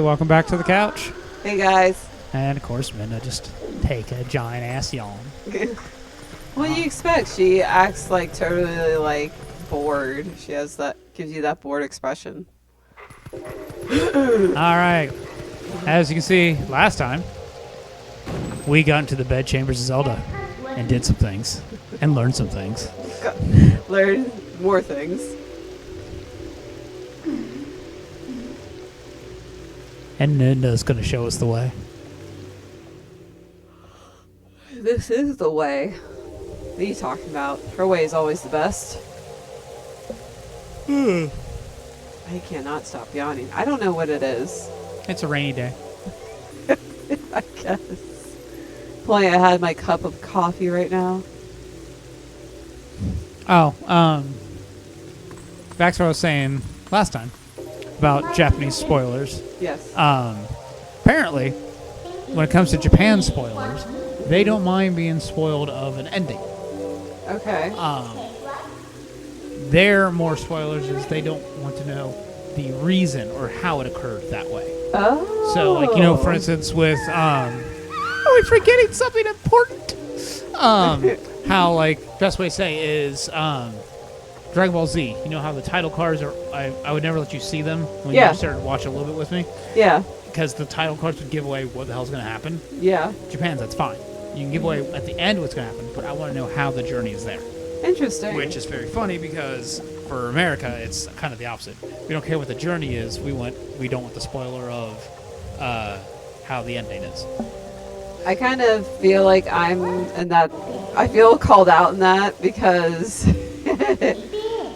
welcome back to the couch. Hey guys. And of course, Minna just take a giant ass yawn. What do you expect? She acts like totally like bored. She has that, gives you that bored expression. All right. As you can see, last time we got into the bed chambers of Zelda and did some things and learned some things. Learn more things. And Ninda's going to show us the way. This is the way. What are you talking about? Her way is always the best. I cannot stop yawning. I don't know what it is. It's a rainy day. I guess. If only I had my cup of coffee right now. Oh, back to what I was saying last time about Japanese spoilers. Yes. Apparently, when it comes to Japan spoilers, they don't mind being spoiled of an ending. Okay. Their more spoilers is they don't want to know the reason or how it occurred that way. Oh. So, like, you know, for instance, with are we forgetting something important? How, like, best way to say is Dragon Ball Z. You know how the title cards are? I would never let you see them when you started watching a little bit with me. Yeah. Because the title cards would give away what the hell's going to happen. Yeah. Japan's, that's fine. You can give away at the end what's going to happen, but I want to know how the journey is there. Interesting. Which is very funny because for America, it's kind of the opposite. We don't care what the journey is. We don't want the spoiler of how the ending is. I kind of feel like I'm in that. I feel called out in that because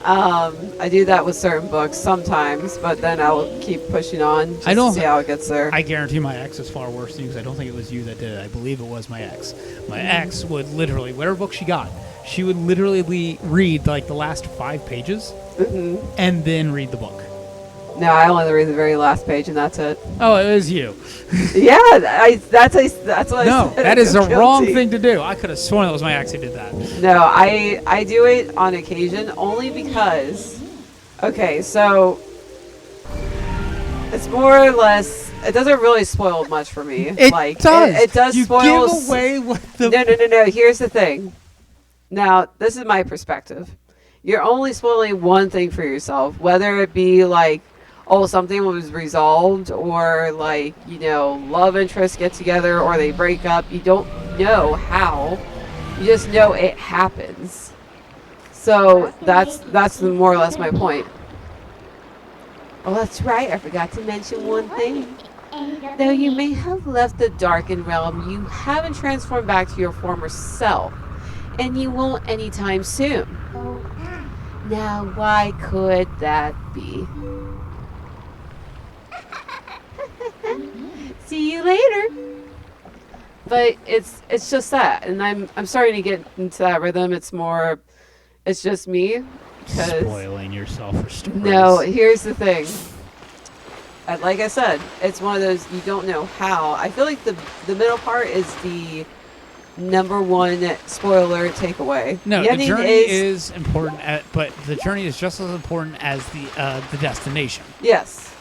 I do that with certain books sometimes, but then I'll keep pushing on just to see how it gets there. I guarantee my ex is far worse than you because I don't think it was you that did it. I believe it was my ex. My ex would literally, whatever book she got, she would literally read like the last 5 pages and then read the book. No, I only read the very last page and that's it. Oh, it was you. Yeah, that's what I said. That is a wrong thing to do. I could have sworn it was my ex who did that. No, I do it on occasion only because, okay, so it's more or less, it doesn't really spoil much for me. It does. It does you spoil. Give away what the. No. Here's the thing. Now, this is my perspective. You're only spoiling one thing for yourself, whether it be like, oh, something was resolved, or like, you know, love interests get together, or they break up. You don't know how. You just know it happens. So that's more or less my point. Oh, that's right. I forgot to mention one thing. Though you may have left the darkened realm, you haven't transformed back to your former self. And you won't anytime soon. Now, why could that be? See you later. But it's just that, and I'm starting to get into that rhythm. It's just me. Spoiling yourself for stories. No, here's the thing. Like I said, it's one of those you don't know how. I feel like the middle part is the number one spoiler takeaway. No, the journey is important, but the journey is just as important as the destination. Yes,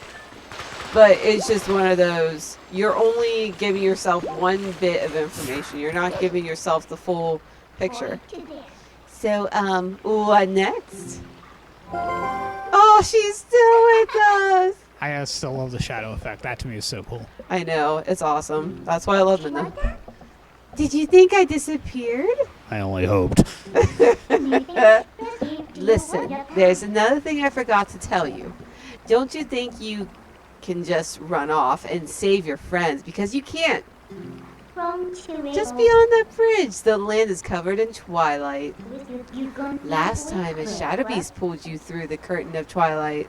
but it's just one of those. You're only giving yourself one bit of information. You're not giving yourself the full picture. So, what next? Oh, she's still with us. I still love the shadow effect. That to me is so cool. I know, it's awesome. That's why I love Minna. Did you think I disappeared? I only hoped. Listen, there's another thing I forgot to tell you. Don't you think you can just run off and save your friends? Because you can't. Just beyond that bridge, the land is covered in twilight. Last time a shadow beast pulled you through the curtain of twilight.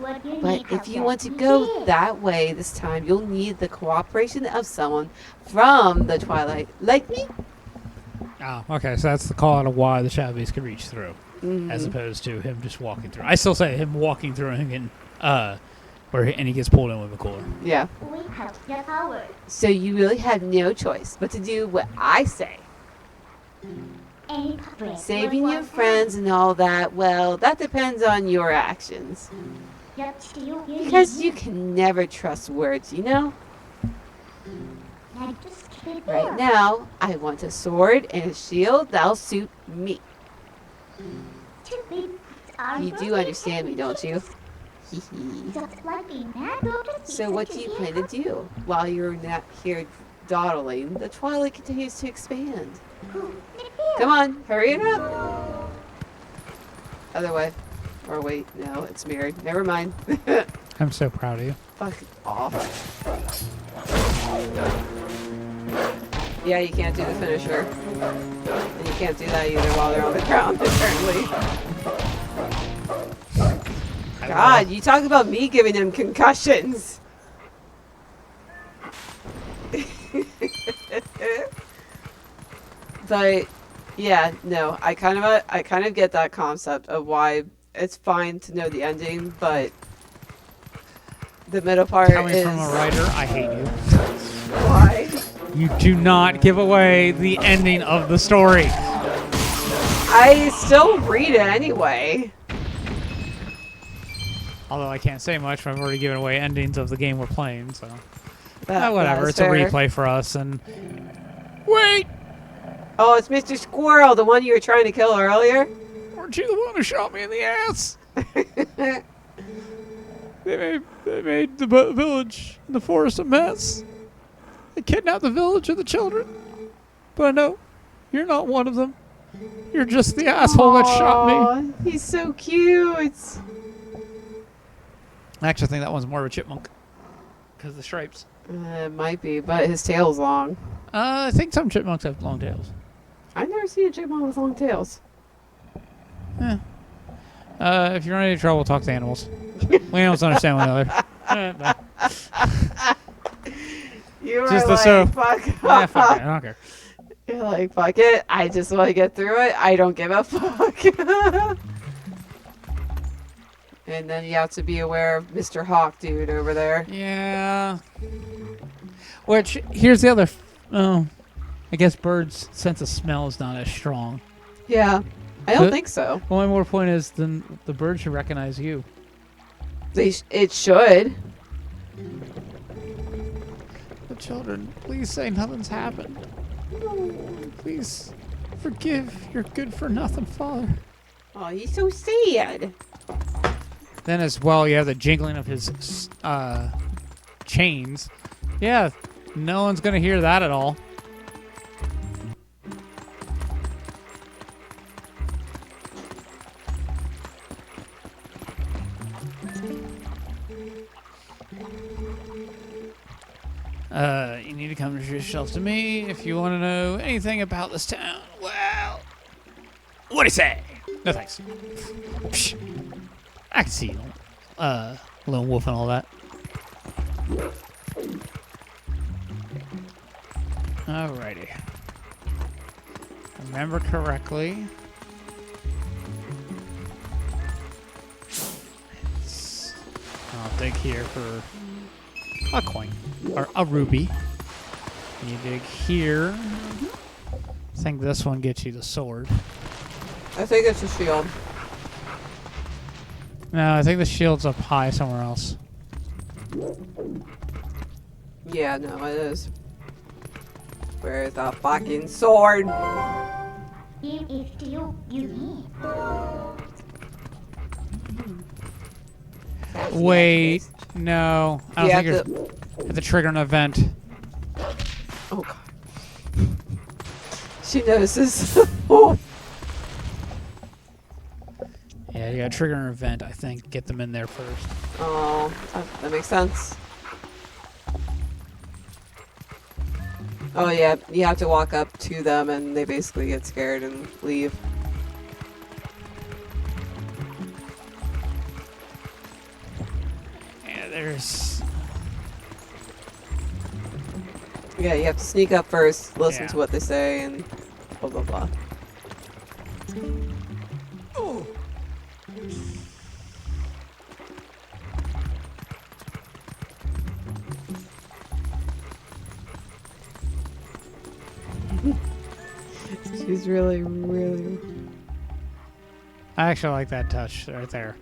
But if you want to go that way this time, you'll need the cooperation of someone from the twilight, like me. Oh, okay. So that's the call out of why the shadow beast could reach through, as opposed to him just walking through. I still say him walking through and him getting, and he gets pulled in with a cooler. Yeah. So you really have no choice but to do what I say. Saving your friends and all that, well, that depends on your actions. Because you can never trust words, you know? Right now, I want a sword and a shield that'll suit me. You do understand me, don't you? So what do you plan to do while you're not here dawdling? The Twilight continues to expand. Come on, hurry it up. Other way. Or wait, no, it's mirrored. Never mind. I'm so proud of you. Fuck off. Yeah, you can't do the finisher. And you can't do that either while they're on the ground, apparently. God, you talk about me giving him concussions. But yeah, no, I kind of get that concept of why it's fine to know the ending, but the middle part Coming is from a writer, I hate you. why. You do not give away the ending of the story. I still read it anyway. Although I can't say much, I've already given away endings of the game we're playing, so That whatever. is It's fair. a replay for us. And wait, Oh, it's Mr. Squirrel, the one you were trying to kill earlier. weren't you the one who shot me in the ass? They made the village in the forest a mess. They kidnapped the village and the children. But I know you're not one of them. You're just the asshole that shot me. Aw, he's so cute. I actually think that one's more of a chipmunk because of the stripes. It might be, but his tail's long. I think some chipmunks have long tails. I've never seen a chipmunk with long tails. Yeah. If you're in any trouble, talk to animals. We animals understand one another. Bye. You were Just like, so- fuck Yeah, fuck off. it. I don't care. You're like, fuck it. I just want to get through it. I don't give a fuck. And then you have to be aware of Mr. Hawk dude over there. Yeah. Which, here's the other... Oh. I guess birds' sense of smell is not as strong. Yeah. I don't So- think so. One more point is then the bird should recognize you. It should. The children, please say nothing's happened. Please forgive your good-for-nothing father. Oh, he's so sad. Then as well, you have the jingling of his chains. Yeah, no one's going to hear that at all. You need to come to yourself to me if you want to know anything about this town. Well, what do you say? No thanks. Psh, I can see you, lone wolf and all that. Alrighty. Remember correctly. I'll dig here for a coin or a ruby. You dig here. I think this one gets you the sword. I think it's a shield. No, I think the shield's up high somewhere else. Yeah, no, it is. Where's the fucking sword? Wait, no. I You don't have think you're have to trigger an event. Oh god. She notices. Oh. Yeah, you gotta trigger an event, I think. Get them in there first. Oh, that makes sense. Oh yeah, you have to walk up to them and they basically get scared and leave. Yeah, there's... Yeah, you have to sneak up first, listen Yeah. to what they say, and blah blah blah. She's really, really... I actually like that touch right there.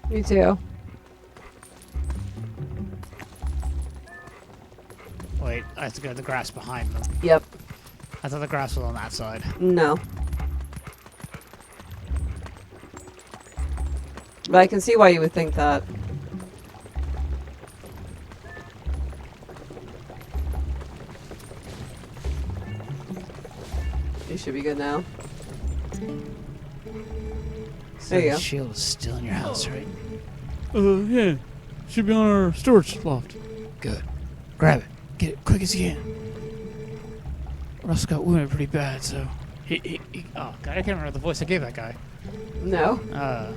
Me too. wait, I have to go to the grass behind them. Yep. I thought the grass was on that side. No. But I can see why you would think that. You should be good now. So There you the go. shield is still in your house, right? Yeah. Should be on our storage loft. Good. Grab it. Get it quick as you can. Russ got wounded pretty bad, so... oh, God, I can't remember the voice I gave that guy. No. Uh,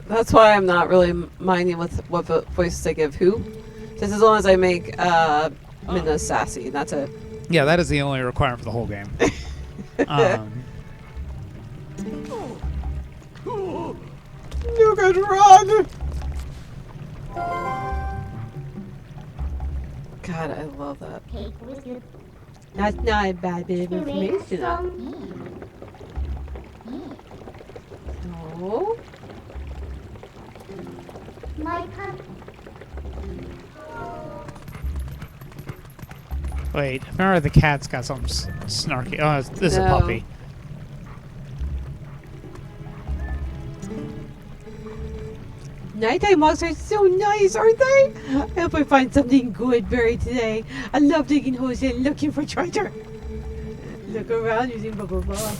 That's why I'm not really minding what voices I give who. Just as long as I make Minna sassy, and that's it. yeah, that is the only requirement for the whole game. You can run! God, I love that. That's not a bad bit of information. No. Wait, remember the cat's got something snarky. Oh, this is a No. puppy. Nighttime walks are so nice, aren't they? I hope I find something good buried today. I love digging holes and looking for treasure. Look around using blah blah blah.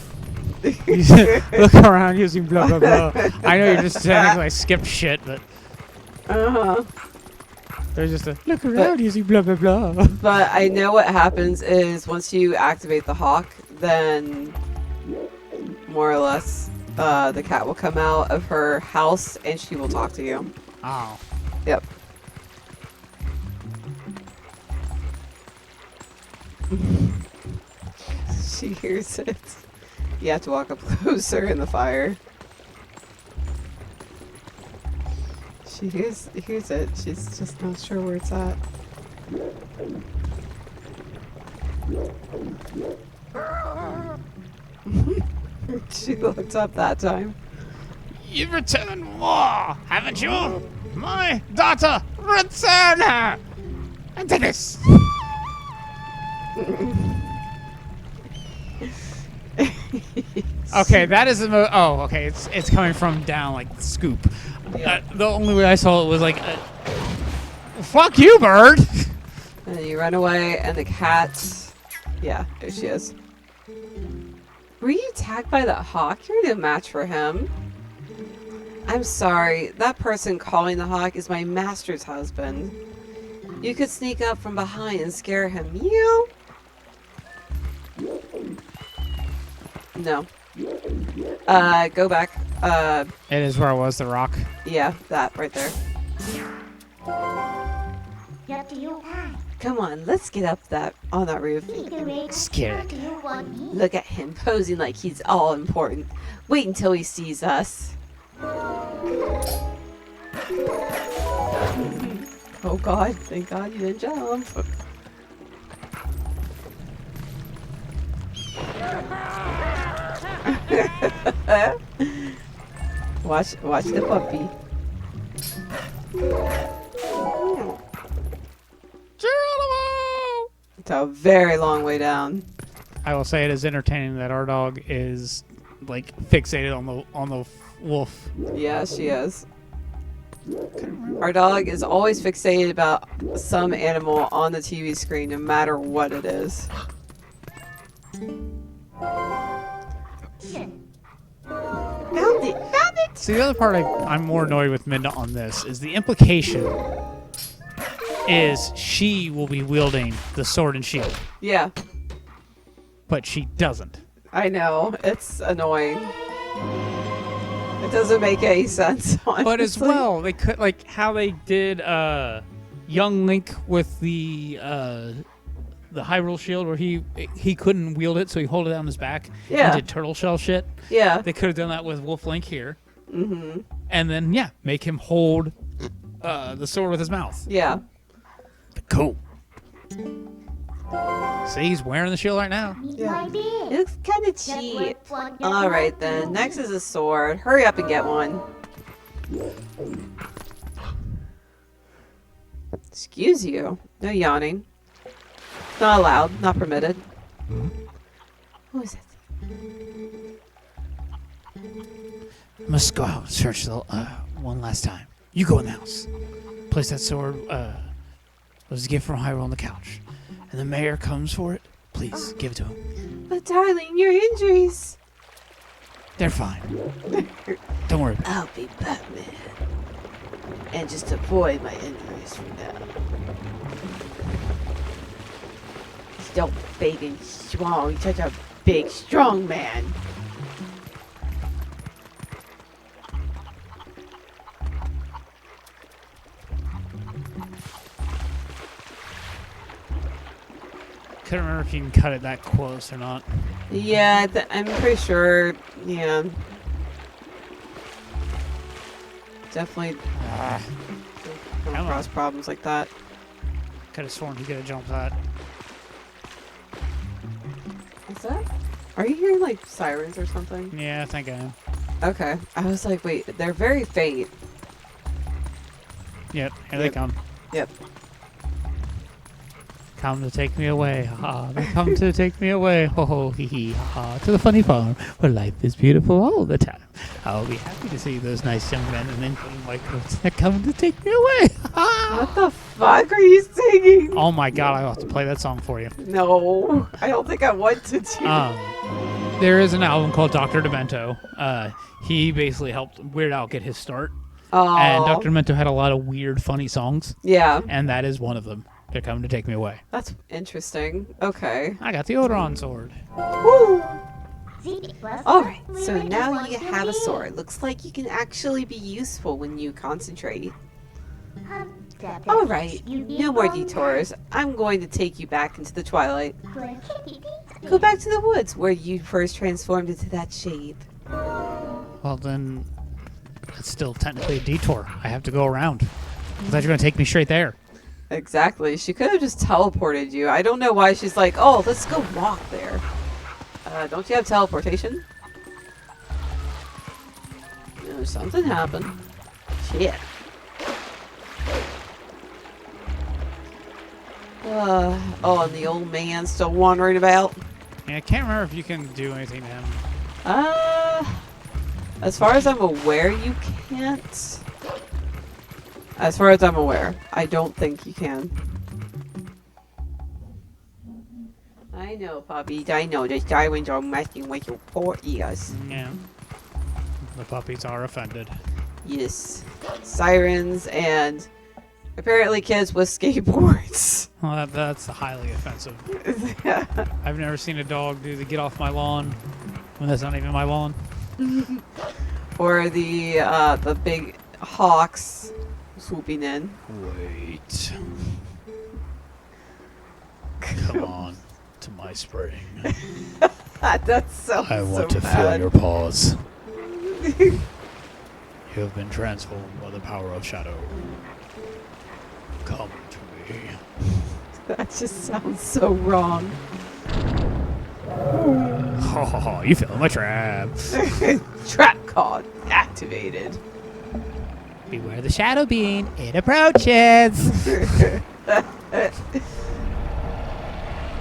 Look around using blah blah blah. I know you're just technically I skipped shit, but there's just a look around using blah blah blah. But I know what happens is once you activate the hawk, then more or less the cat will come out of her house and she will talk to you. Oh. Yep. She hears it. You have to walk up closer in the fire. She hears it. She's just not sure where it's at. She looked up that time. You've returned more, haven't you? My daughter, return her! And take this! Okay, that is the oh, okay, it's coming from down, like, the scoop. Yeah. The only way I saw it was like, fuck you, bird! And then you run away, and the cat... Yeah, there she is. Were you attacked by that hawk? You're no match for him. I'm sorry. That person calling the hawk is my master's husband. You could sneak up from behind and scare him. You? No. Go back. It is where I was, the rock. Yeah, that right there. Come on, let's get up on that roof. Scared. Look at him posing like he's all important. Wait until he sees us. Oh God, thank God you didn't jump. Watch the puppy. Geronimo! It's a very long way down. I will say it is entertaining that our dog is like fixated on the wolf. Yeah, she is. Our dog is always fixated about some animal on the TV screen, no matter what it is. Found it! Found it! See, the other part I'm more annoyed with Minda on this is the implication is she will be wielding the sword and shield, Yeah, but she doesn't. I know. It's annoying. It doesn't make any sense, honestly. But as well, they could like how they did young Link with the Hyrule shield, where he couldn't wield it, so he held it on his back. Yeah. And did turtle shell shit. Yeah. They could have done that with Wolf Link here, Mm-hmm. and then make him hold the sword with his mouth. Yeah. Cool. See, he's wearing the shield right now. Yeah. It looks kind of cheap. Alright then, next is a sword. Hurry up and get one. Excuse you. No yawning. Not allowed. Not permitted. Who is it? Must go out and search the one last time. You go in the house. Place that sword. Was a gift from Hyrule on the couch, and the mayor comes for it. Please give it to him. But darling, your injuries. They're fine. Don't worry. I'll be Batman. And just avoid my injuries from now. So big and strong. You're such a big, strong man. Couldn't remember if you can cut it that close or not. Yeah, I'm pretty sure. Yeah. Definitely come Come across on. problems like that. Could have sworn he could have jumped that. Is that? Are you hearing like sirens or something? Yeah, I think I am. Okay. I was like, wait, they're very faint. Yep, here they Yep. come. Yep. Come to take me away, ha! They come to take me away, ho ho hee hee ha! To the funny farm where life is beautiful all the time. I'll be happy to see those nice young men and men in white coats that come to take me away. Ha! What the fuck are you singing? Oh my God! I have to play that song for you. No, I don't think I want to do. There is an album called Dr. Demento. He basically helped Weird Al get his start, Oh. and Dr. Demento had a lot of weird, funny songs, Yeah, and that is one of them. They're coming to take me away. that's interesting. Okay. I got the Odoron sword. Woo! Alright, so now you have a sword. Looks like you can actually be useful when you concentrate. Alright, no more detours. I'm going to take you back into the Twilight. Go back to the woods where you first transformed into that shape. Well, then it's still technically a detour. I have to go around. I thought you were going to take me straight there. Exactly. She could have just teleported you. I don't know why she's like, oh, let's go walk there. Don't you have teleportation? No, something happened. Shit. Oh, and the old man still wandering about. Yeah, I can't remember if you can do anything to him. As far as I'm aware, you can't. As far as I'm aware, I don't think you can. I know, Poppy. I know the sirens are messing with your poor ears. Yeah. The puppies are offended. Yes. Sirens and apparently kids with skateboards. Well, that's highly offensive. I've never seen a dog do the get off my lawn when that's not even my lawn. Or the big hawks swooping in. Wait. Come on to my spring. That's so I want so to bad. feel your paws. You have been transformed by the power of shadow. Come to me. That just sounds so wrong. Ho ho ho, you fell in my trap. Trap card activated. Beware the shadow being. It approaches.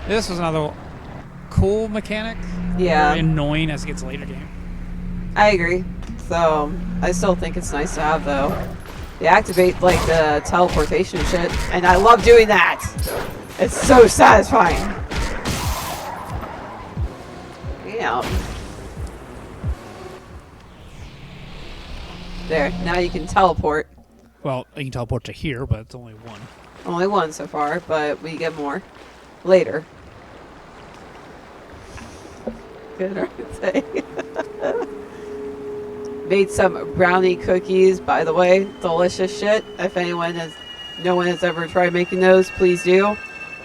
This was another cool mechanic. Yeah. Very annoying as it gets later game. I agree. So, I still think it's nice to have, though. They activate, like, the teleportation shit, and I love doing that! It's so satisfying! Yeah. There, now you can teleport. Well, you can teleport to here, but it's only one. Only one so far, but we get more later. Good, aren't they? Made some brownie cookies, by the way. Delicious shit. If no one has ever tried making those, please do.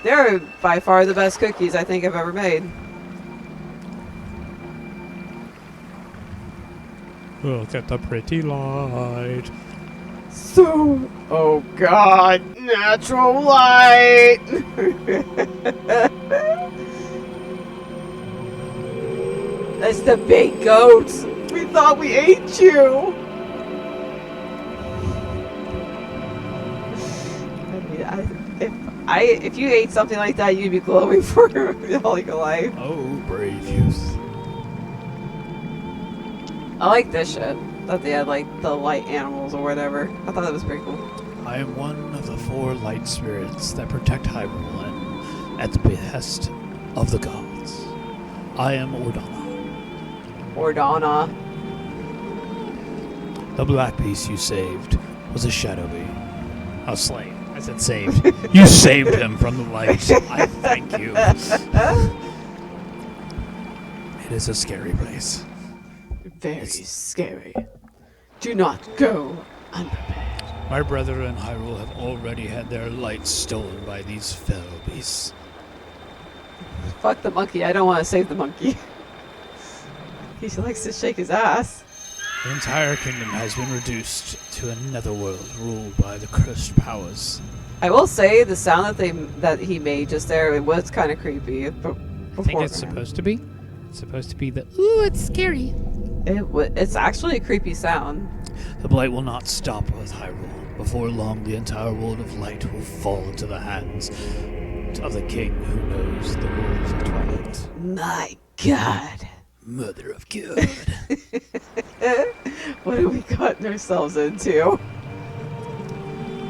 They're by far the best cookies I think I've ever made. Look at the pretty light. So, oh god, natural light! That's the big goat! We thought we ate you! I mean, if you ate something like that, you'd be glowing for all your life. Oh, brave youth. I like this shit. That they had like the light animals or whatever. I thought that was pretty cool. I am one of the 4 light spirits that protect Hyrule and at the behest of the gods. I am Ordana. Ordana. The black beast you saved was a shadow being. Oh, slave. I said saved. You saved him from the light. I thank you. It is a scary place. Very scary. Do not go unprepared. My brethren in Hyrule have already had their light stolen by these fellow beasts. Fuck the monkey. I don't want to save the monkey. He likes to shake his ass. The entire kingdom has been reduced to a netherworld ruled by the cursed powers. I will say the sound that he made just there, it was kind of creepy. I think it's supposed to be. It's supposed to be the, ooh, it's scary. It's actually a creepy sound. The blight will not stop with Hyrule. Before long, the entire world of light will fall into the hands of the king who knows the world of Twilight. My God. Mother of God. What have we gotten ourselves into?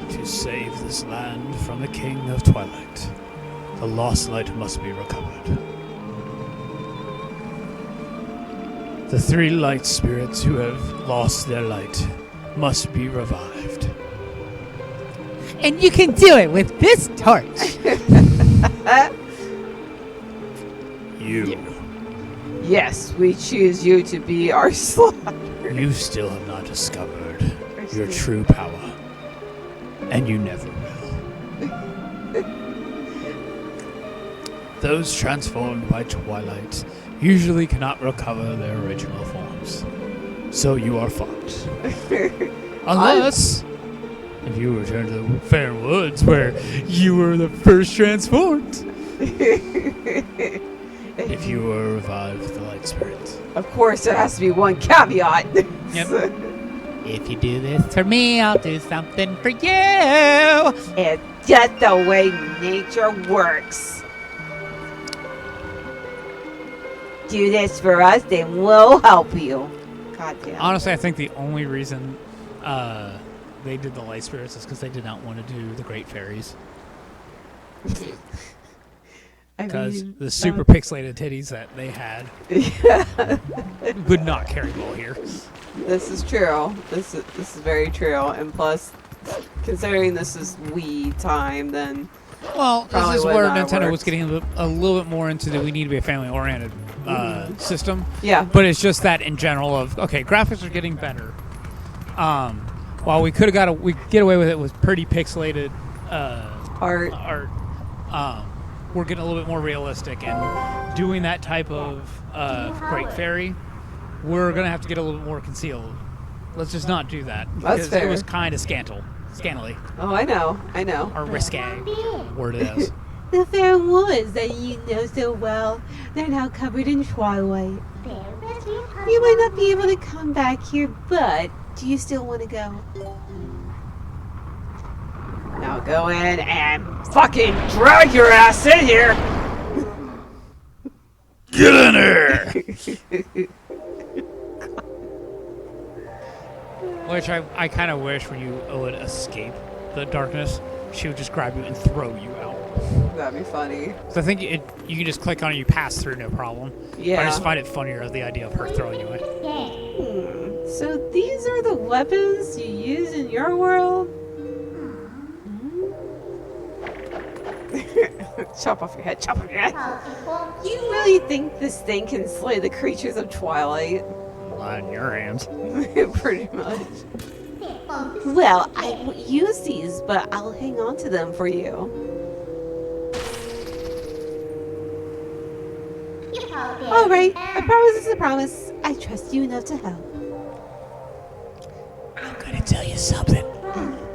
To save this land from the king of Twilight, the lost light must be recovered. The 3 light spirits who have lost their light must be revived. And you can do it with this torch. You. Yes, we choose you to be our slaughter. You still have not discovered your true power. And you never will. Those transformed by Twilight usually cannot recover their original forms. So you are fucked. Unless if you return to the Fair Woods where you were the first transformed. If you were revived with the light spirit. Of course, there has to be one caveat. Yep. If you do this for me, I'll do something for you. It's just the way nature works. Do this for us, then we'll help you. God damn. Honestly, I think the only reason they did the light spirits is because they did not want to do the great fairies. Because the super pixelated titties that they had would not carry well here. This is true. This is very true. And plus, considering this is Wii time, then Well, this probably is would where not have Nintendo was worked. getting a little bit more into the we need to be a family-oriented system. Yeah. But it's just that in general of, okay, graphics are getting better. While we could have we get away with it with pretty pixelated Art. we're getting a little bit more realistic, and doing that type of great fairy, we're gonna have to get a little bit more concealed. Let's just not do that. That's because fair. It was kind of scantily, Oh, I know. or risque, word it is. The fair woods that you know so well, they're now covered in twilight. You might not be able to come back here, but do you still want to go? Now go in and fucking drag your ass in here. Get in here! Which I kind of wish when you would escape the darkness, she would just grab you and throw you out. That'd be funny. So I think you can just click on it, you pass through, no problem. Yeah. But I just find it funnier the idea of her throwing you in. So these are the weapons you use in your world? Chop off your head, chop off your head. You really think this thing can slay the creatures of Twilight? Lie in your hands. Pretty much. Well, I won't use these, but I'll hang on to them for you. All right, a promise is a promise. I trust you enough to help. I'm gonna tell you something.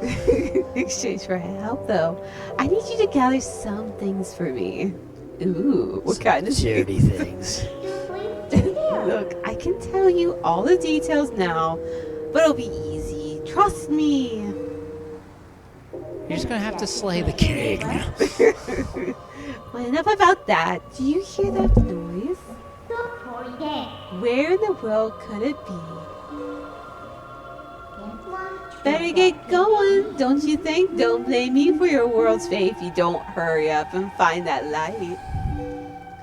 In exchange for help, though, I need you to gather some things for me. Ooh, what kind of charity things? Look, I can tell you all the details now, but it'll be easy. Trust me. You're just gonna have to slay the king. Well, enough about that. Do you hear that noise? Where in the world could it be? Better get going, don't you think? Don't blame me for your world's fate if you don't hurry up and find that light.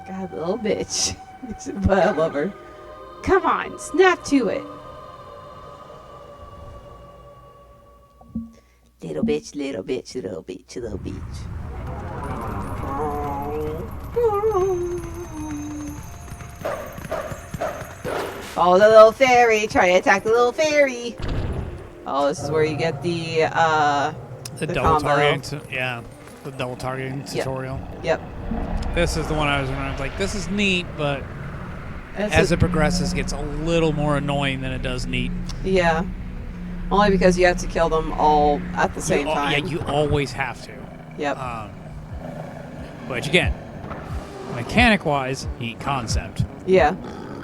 God, little bitch. But I love her. Come on, snap to it. Little bitch, little bitch, little bitch, little bitch. Oh, the little fairy. Try to attack the little fairy. Oh, this is where you get the double combo. targeting. The double targeting tutorial. Yep. This is the one I was remembering. Like, this is neat, but This as is- it progresses, it gets a little more annoying than it does neat. Yeah. Only because you have to kill them all at the same time. Yeah, you always have to. Yep. Which again, mechanic-wise, neat concept. Yeah.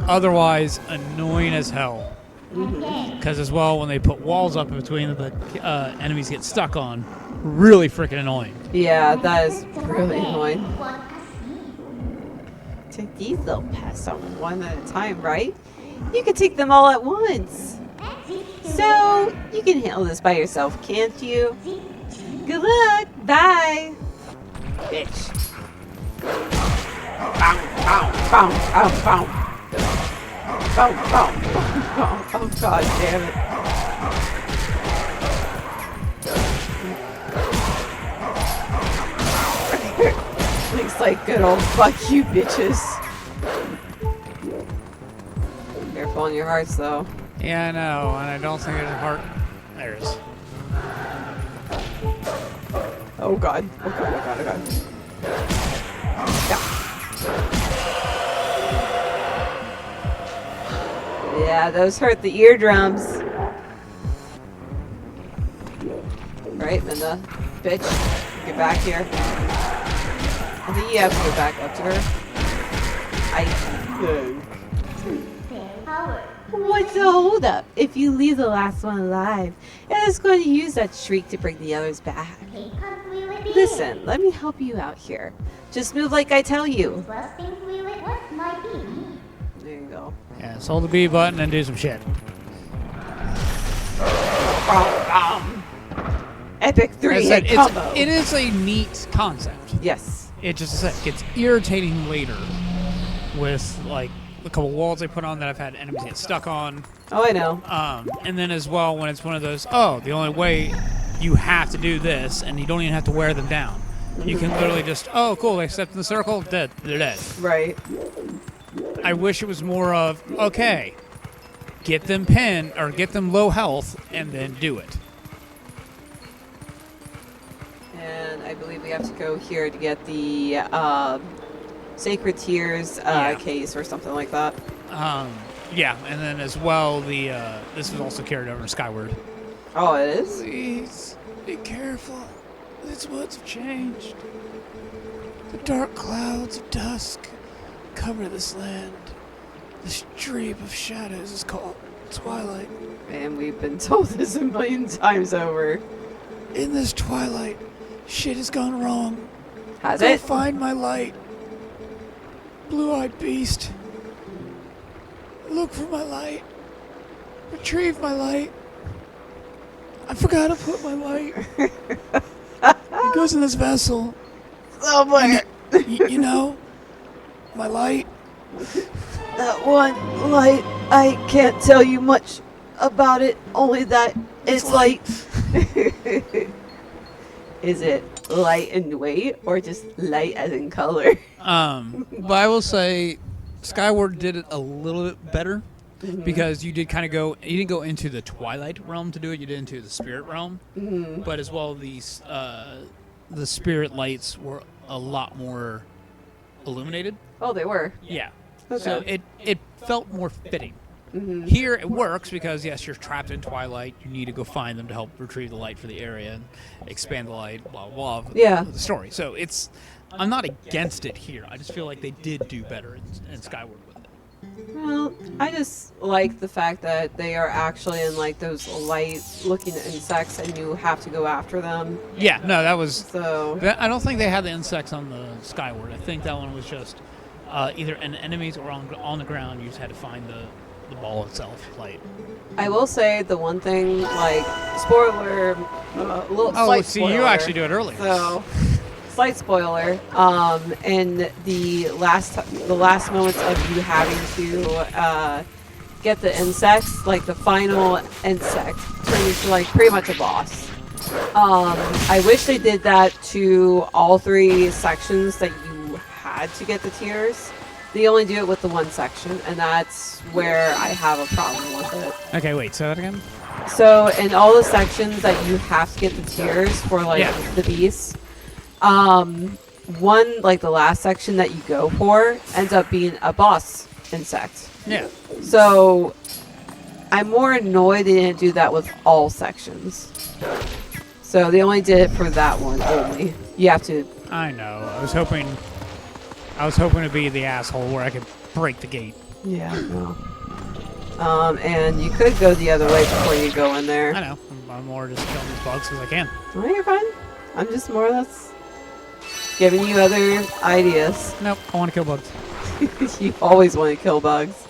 Otherwise, annoying as hell. Mm-hmm. Because as well, when they put walls up in between that the enemies get stuck on, really freaking annoying. Yeah, that is really annoying. Take these little pests on one at a time, right? You can take them all at once. So, you can handle this by yourself, can't you? Good luck. Bye. Bitch. Bow, bow, bow, bow, bow. Bow, bow, bow. Oh, God damn it. Looks like good old fuck you, bitches. Careful on your hearts, though. Yeah, I know, and I don't think there's a heart. There it is. Oh god. Oh god, oh god, oh god. Yeah. Yeah, those hurt the eardrums. Right, Minda? Bitch. Get back here. I think you have to go back up to her. What's the holdup? If you leave the last one alive, it is going to use that shriek to bring the others back. Listen, let me help you out here. Just move like I tell you. There you go. Yeah, just hold the B button and do some shit. Epic As I 3 said, hit combo. it is a neat concept. Yes. It just as I said, gets irritating later with like a couple walls they put on that I've had enemies get stuck on. Oh, I know. And then as well when it's one of those, the only way you have to do this and you don't even have to wear them down. You can literally just, cool, they stepped in the circle, dead, they're dead. Right. I wish it was more of, okay, get them pinned or get them low health and then do it. And I believe we have to go here to get the Sacred Tears case or something like that. Yeah, and then as well, this is also carried over to Skyward. Oh, it is? Please, be careful. These woods have changed. The dark clouds of dusk cover this land. The stream of shadows is called Twilight. Man, we've been told this a million times over. In this twilight, shit has gone wrong. Has Go it? find my light. Blue-eyed beast. Look for my light. Retrieve my light. I forgot to put my light. It goes in this vessel. Oh boy. You know, my light. That one light, I can't tell you much about it, only that it's light. Is it light in weight or just light as in color? But I will say Skyward did it a little bit better because you did kind of you didn't go into the Twilight realm to do it, you did into the Spirit realm. But as well, the Spirit lights were a lot more illuminated. Oh, they were. Yeah. Okay. So it felt more fitting. Here it works because, yes, you're trapped in Twilight. You need to go find them to help retrieve the light for the area and expand the light, blah, blah, blah. Yeah. The story. So I'm not against it here. I just feel like they did do better in Skyward with it. Well, I just like the fact that they are actually in like those light-looking insects, and you have to go after them. Yeah, no, that was. So I don't think they had the insects on the Skyward. I think that one was just either in enemies or on the ground. You just had to find the ball itself. Like, I will say the one thing, like spoiler, little slight see, spoiler. you actually do it earlier. So, slight spoiler. In the last moments of you having to get the insects, like the final insect turns into like pretty much a boss. I wish they did that to all 3 sections that you had to get the tears. They only do it with the one section, and that's where I have a problem with it. Okay, wait, say that again? So in all the sections that you have to get the tears for like the beasts, one, like the last section that you go for ends up being a boss insect. Yeah. So I'm more annoyed they didn't do that with all sections. So they only did it for that one only. You have to. I know. I was hoping to be the asshole where I could break the gate. Yeah. No. And you could go the other way before you go in there. I know. I'm more just killing these bugs because I can. No, you're fine. I'm just more or less giving you other ideas. Nope. I want to kill bugs. You always want to kill bugs.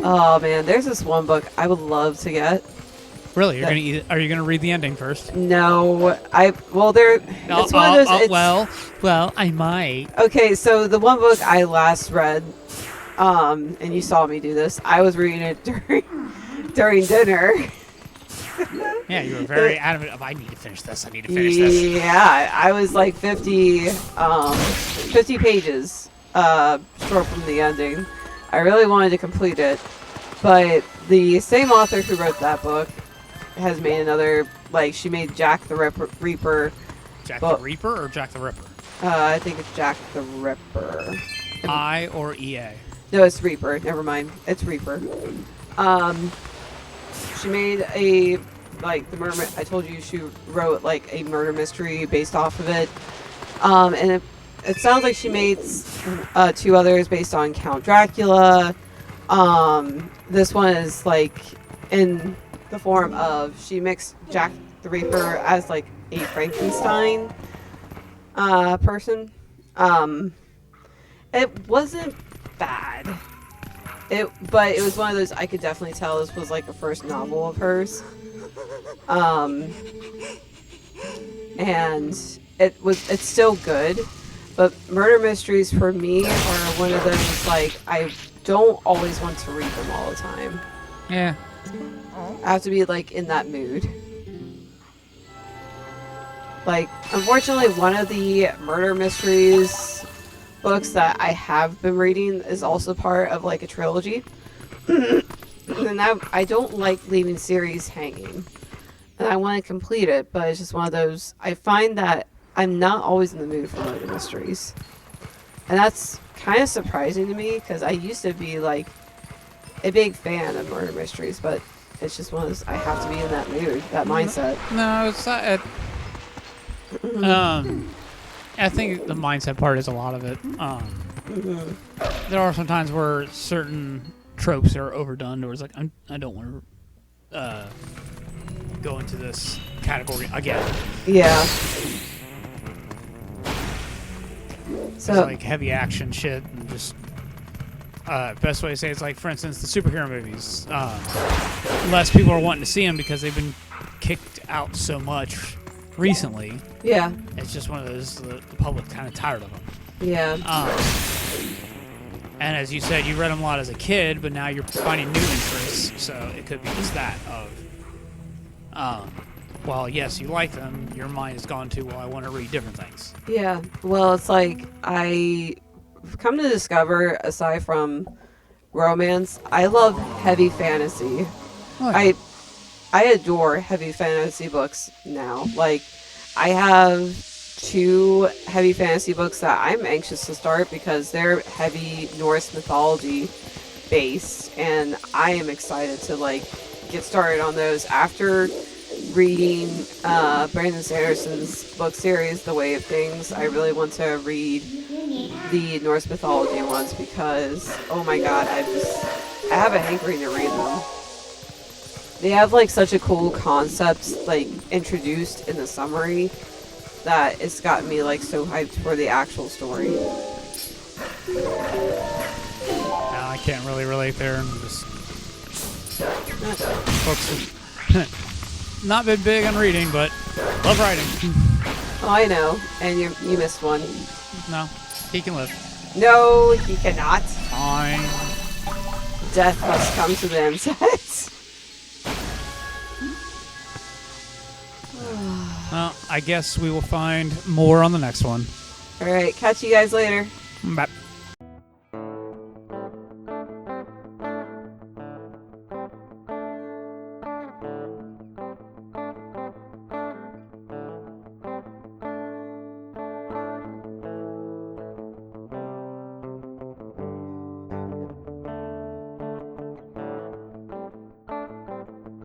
Oh man, there's this one book I would love to get. Really? You're gonna eat it? Are you gonna read the ending first? No, it's one of those. Well, I might. Okay, so the one book I last read, and you saw me do this. I was reading it during dinner. Yeah, you were very adamant of, I need to finish this. I need to finish this. Yeah, I was like 50 pages short from the ending. I really wanted to complete it, but the same author who wrote that book has made another, like, she made Jack the Reaper. Jack the Reaper or Jack the Ripper? I think it's Jack the Ripper. I or EA? No, it's Reaper. Never mind. It's Reaper. She made a, like, the murder. I told you she wrote, like, a murder mystery based off of it. And it sounds like she made 2 others based on Count Dracula. This one is, like, in the form of, she mixed Jack the Reaper as, like, a Frankenstein person. It wasn't bad. But it was one of those, I could definitely tell this was like a first novel of hers. And it's still good, but murder mysteries for me are one of those, like, I don't always want to read them all the time. Yeah. I have to be, like, in that mood. Like, unfortunately, one of the murder mysteries books that I have been reading is also part of, like, a trilogy. And I don't like leaving series hanging. And I want to complete it, but it's just one of those, I find that I'm not always in the mood for murder mysteries. And that's kind of surprising to me, because I used to be, like, a big fan of murder mysteries, but it's just one of those, I have to be in that mood, that mindset. No, it's not. I think the mindset part is a lot of it. There are some times where certain tropes are overdone, or it's like, I don't want to go into this category again. Yeah. So it's like heavy action shit, and just best way to say it's like, for instance, the superhero movies. Less people are wanting to see them because they've been kicked out so much recently. Yeah. It's just one of those, the public's kind of tired of them. Yeah. And as you said, you read them a lot as a kid, but now you're finding new interests, so it could be just that of, well, yes, you like them, your mind has gone to, well, I want to read different things. Yeah. Well, it's like, I've come to discover, aside from romance, I love heavy fantasy. Oh, yeah. I adore heavy fantasy books now. Like, I have 2 heavy fantasy books that I'm anxious to start because they're heavy Norse mythology based, and I am excited to, like, get started on those after reading Brandon Sanderson's book series, The Way of Things. I really want to read the Norse mythology ones because, oh my god, I have a hankering to read them. They have like such a cool concept like introduced in the summary that it's gotten me like so hyped for the actual story. Now, I can't really relate there. I'm just folks have not been big on reading, but love writing. Oh, I know. And you missed one. No, he can live. No, he cannot. Fine. Death must come to the insects. Well, I guess we will find more on the next one. All right, catch you guys later. Bye.